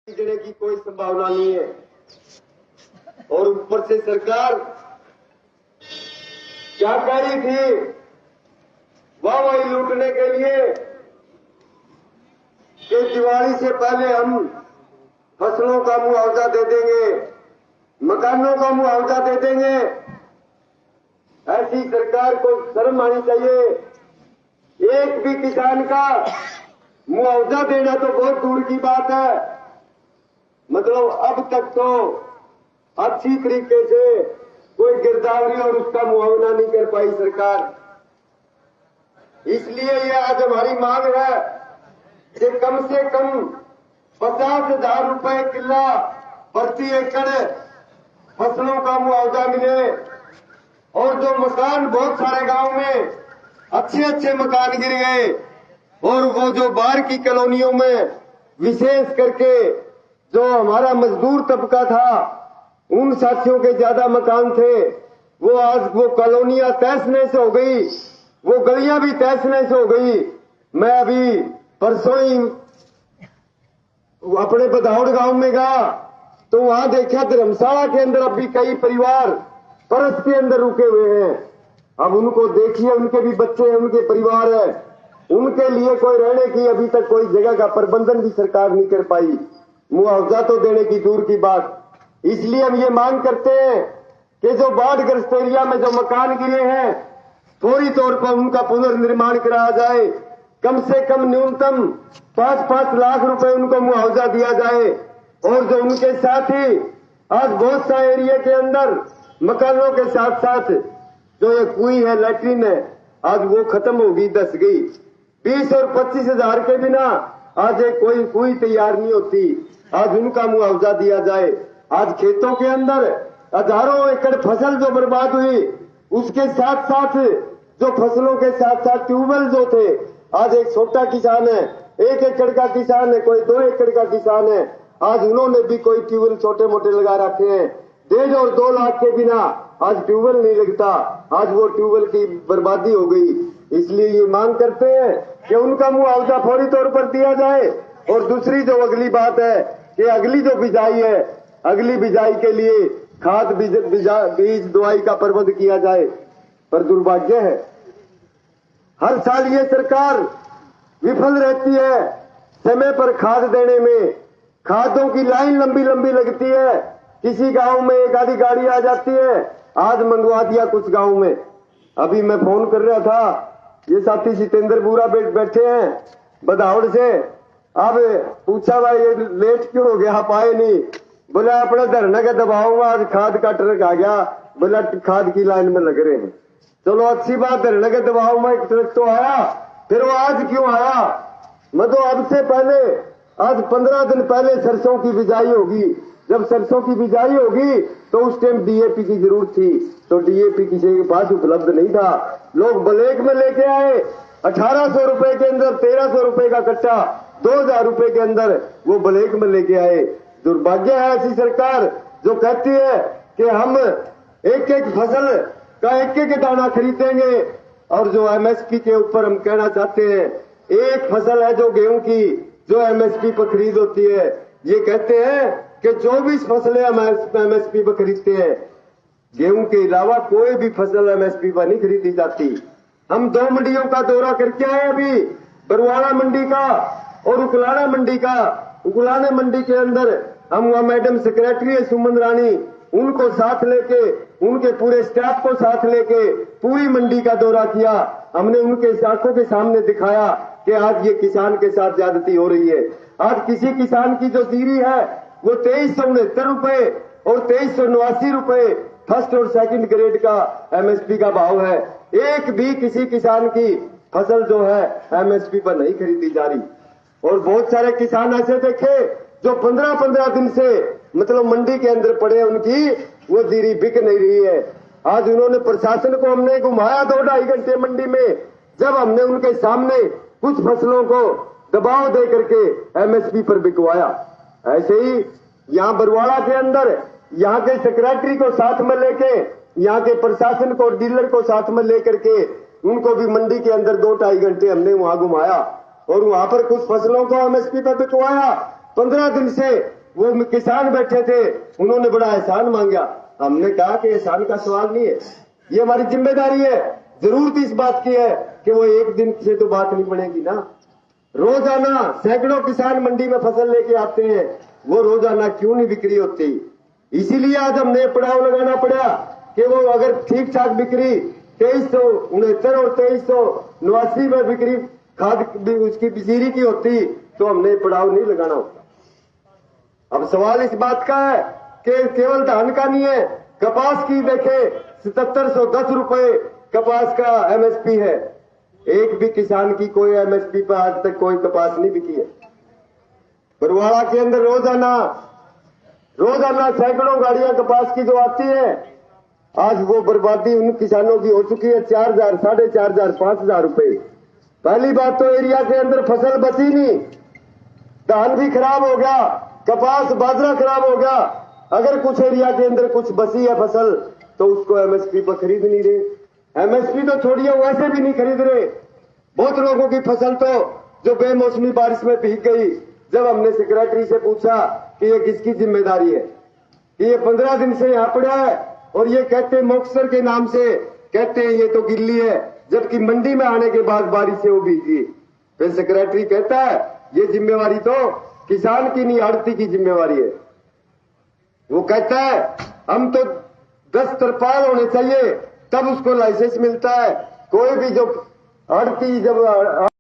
देने की कोई संभावना नहीं है। और ऊपर से सरकार क्या कह रही थी, वाहवाही लूटने के लिए कि दिवाली से पहले हम फसलों का मुआवजा दे देंगे, मकानों का मुआवजा दे देंगे। ऐसी सरकार को शर्म आनी चाहिए। एक भी किसान का मुआवजा देना तो बहुत दूर की बात है, मतलब अब तक तो अच्छी तरीके से कोई गिरदावरी और उसका मुआवजा नहीं कर पाई सरकार। इसलिए ये आज हमारी मांग है कि कम से कम 50,000 रुपए किला प्रति एकड़ फसलों का मुआवजा मिले। और जो मकान बहुत सारे गांव में अच्छे मकान गिर गए, और वो जो बाहर की कॉलोनियों में विशेष करके जो हमारा मजदूर तबका था, उन साथियों के ज्यादा मकान थे, वो आज वो कॉलोनियां तहस नहस हो गई, वो गलियां भी तहस नहस हो गई। मैं अभी परसों ही अपने बदाऊड़ गांव में गया तो वहां देखा धर्मशाला के अंदर अभी कई परिवार परस के अंदर रुके हुए हैं। अब उनको देखिए, उनके भी बच्चे हैं, उनके परिवार है, उनके लिए कोई रहने की अभी तक कोई जगह का प्रबंधन भी सरकार नहीं कर पाई, मुआवजा तो देने की दूर की बात। इसलिए हम ये मांग करते हैं कि जो बाढ़ग्रस्त एरिया में जो मकान गिरे हैं, फौरी तौर पर उनका पुनर्निर्माण कराया जाए। कम से कम न्यूनतम 5-5 लाख रुपए उनको मुआवजा दिया जाए। और जो उनके साथ ही आज बहुत सारे एरिया के अंदर मकानों के साथ साथ जो ये कुई है, लैट्रिन है, आज वो खत्म होगी, धस गई। 20 और 25,000 के बिना आज एक कोई कुई तैयार नहीं होती। आज उनका मुआवजा दिया जाए। आज खेतों के अंदर हजारों एकड़ फसल जो बर्बाद हुई, उसके साथ साथ जो फसलों के साथ साथ ट्यूबवेल जो थे, आज एक छोटा किसान है, 1 एकड़ का किसान है, कोई 2 एकड़ का किसान है, आज उन्होंने भी कोई ट्यूबवेल छोटे मोटे लगा रखे हैं। 1.5 और 2 लाख के बिना आज ट्यूबवेल नहीं लगता। आज वो ट्यूबवेल की बर्बादी हो गई। इसलिए ये मांग करते हैं कि उनका मुआवजा फौरी तौर पर दिया जाए। और दूसरी जो अगली बात है कि अगली जो बिजाई है, अगली बिजाई के लिए खाद बीज दवाई का प्रबंध किया जाए। पर दुर्भाग्य है, हर साल ये सरकार विफल रहती है समय पर खाद देने में। खादों की लाइन लंबी लगती है, किसी गांव में एक आधी गाड़ी आ जाती है, आज मंगवा दिया कुछ गांव में। अभी मैं फोन कर रहा था, ये साथी जितेंद्र बुरा बैठे हैं बदाऊड़ से, अब पूछा भाई ये लेट क्यों हो गया, आप आए नहीं? बोला अपना धरने का दबाव में आज खाद का ट्रक आ गया, बोला खाद की लाइन में लग रहे हैं। चलो अच्छी बात, धरने के दबाव में एक ट्रक तो आया, फिर वो आज क्यों आया? मतलब अब से पहले आज 15 दिन पहले सरसों की बिजाई होगी। जब सरसों की बिजाई होगी तो उस टाइम डीएपी की जरूरत थी, तो डीएपी किसी के पास उपलब्ध नहीं था। लोग ब्लैक में लेके आए, 1800 रुपए के अंदर 1300 रुपए का कट्टा, 2000 रुपए के अंदर वो ब्लैक में लेके आए। दुर्भाग्य है ऐसी सरकार जो कहती है कि हम एक फसल का एक दाना खरीदेंगे। और जो एमएसपी के ऊपर हम कहना चाहते हैं, एक फसल है जो गेहूं की, जो एमएसपी पर खरीद होती है, ये कहते हैं कि 24 फसलें हम एमएसपी पर खरीदते हैं। गेहूं के अलावा कोई भी फसल एमएसपी पर नहीं खरीदी जाती। हम 2 मंडियों का दौरा करके आए अभी, बरवाड़ा मंडी का और उकलाना मंडी का। उकलाना मंडी के अंदर हम वहां मैडम सेक्रेटरी है सुमन रानी, उनको साथ लेके, उनके पूरे स्टाफ को साथ लेके पूरी मंडी का दौरा किया। हमने उनके आंखों के सामने दिखाया कि आज ये किसान के साथ ज्यादती हो रही है। आज किसी किसान की जो जीरी है वो 2369 रुपए और 2389 रुपए फर्स्ट और सेकंड ग्रेड का एमएसपी का भाव है। एक भी किसी किसान की फसल जो है एमएसपी पर नहीं खरीदी जा रही। और बहुत सारे किसान ऐसे देखे जो 15-15 दिन से मतलब मंडी के अंदर पड़े, उनकी वो जीरी बिक नहीं रही है। आज उन्होंने प्रशासन को हमने घुमाया 2-2.5 घंटे मंडी में, जब हमने उनके सामने कुछ फसलों को दबाव दे करके एमएसपी पर बिकवाया। ऐसे ही यहाँ बरवाड़ा के अंदर यहाँ के सेक्रेटरी को साथ में लेके, यहाँ के प्रशासन को, डीलर को साथ में लेकर के उनको भी मंडी के अंदर 2-2.5 घंटे हमने वहां घुमाया और वहां पर कुछ फसलों को एमएसपी पर बिकवाया। 15 दिन से वो किसान बैठे थे, उन्होंने बड़ा एहसान मांगा। हमने कहा कि एहसान का सवाल नहीं है, ये हमारी जिम्मेदारी है। जरूरत इस बात की है कि वो एक दिन से तो बात नहीं बनेगी ना। रोजाना सैकड़ों किसान मंडी में फसल लेके आते हैं, वो रोजाना क्यों नहीं बिक्री होती? इसीलिए आज हमने पड़ाव लगाना पड़ा कि वो अगर ठीक ठाक बिक्री 2369 और 2389 में बिक्री खाद उसकी बिजीरी की होती तो हमने पड़ाव नहीं लगाना होता। अब सवाल इस बात का है कि केवल धान का नहीं है, कपास की देखे 7710 रुपए कपास का एमएसपी है। एक भी किसान की कोई एमएसपी पर आज तक कोई कपास नहीं बिकी है। बरवाड़ा के अंदर रोजाना सैकड़ों गाड़ियां कपास की जो आती है, आज वो बर्बादी उन किसानों की हो चुकी है 4000, 4500, 5000 रुपए। पहली बात तो एरिया के अंदर फसल बची नहीं, धान भी खराब हो गया, कपास बाजरा खराब हो गया। अगर कुछ एरिया के अंदर कुछ बची है फसल तो उसको एमएसपी पर खरीद नहीं रहे। एमएसपी तो छोड़िए, वैसे भी नहीं खरीद रहे। बहुत लोगों की फसल तो जो बेमौसमी बारिश में भीग गई, जब हमने सेक्रेटरी से पूछा कि ये किसकी जिम्मेदारी है, कि ये 15 दिन से यहां पड़ा है और ये कहते मॉक्सर के नाम से कहते हैं ये तो गिल्ली है, जबकि मंडी में आने के बाद बारिश से वो भीगी। फिर सेक्रेटरी कहता है ये जिम्मेवारी तो किसान की नहीं, आड़ती की जिम्मेवारी है। वो कहता है हम तो 10 तरपाल होने चाहिए तब उसको लाइसेंस मिलता है। कोई भी जो आड़ती जब